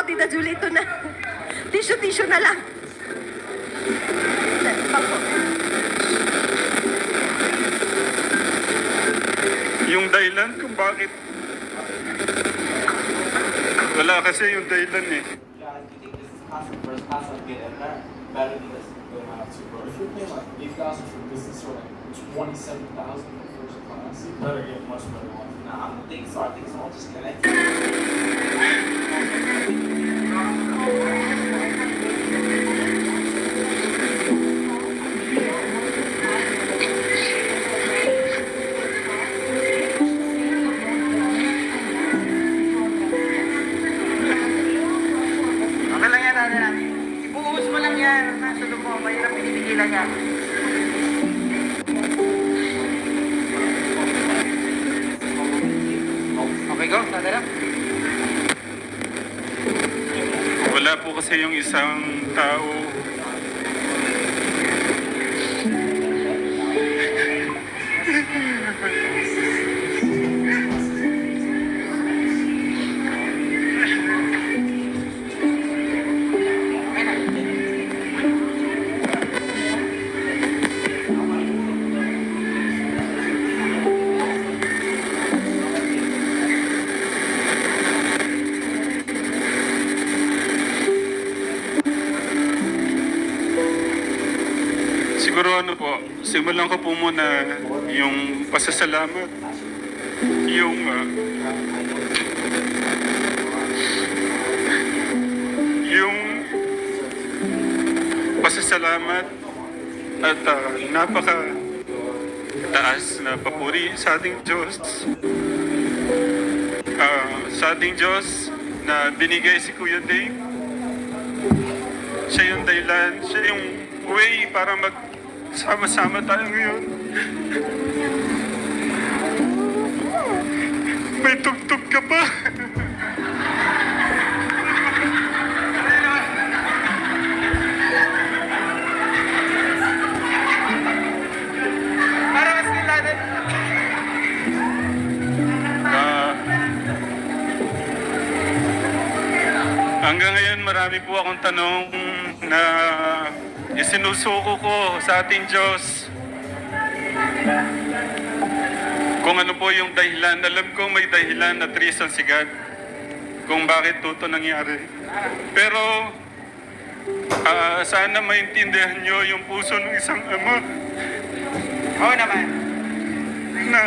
Tita Julie, ito na. Tissue na lang. Yung dahilan kung bakit. Wala kasi yung dahilan eh. Yeah, I think this is class and first class I'd get in there. Better because they have to grow. If you're paying like 8,000 for business or like 27,000 for first class, you better get much better one. Nah, I don't think so. I think it's all just connected. Okay lang yan, ano yan. Ibuhos mo lang yan. Nasa loob mo, mahirap pinipigilan yan. Okay, go. Sandara. Wala po kasi yung isang tao. Siguro ano po, simulan ko po muna yung pasasalamat. Yung pasasalamat at napaka taas na papuri sa ating Diyos. Sa ating Diyos na binigay si Kuya Dave. Siya yung dahilan, siya yung way para magsama-sama tayo ngayon. May tugtog ka pa. Para mas kilanan. Hanggang ngayon marami po akong tanong na isinusuko ko sa ating Diyos. Kung ano po yung dahilan, alam ko may dahilan at reason si God kung bakit ito nangyari. Pero sana maintindihan nyo yung puso ng isang ama Oo naman. na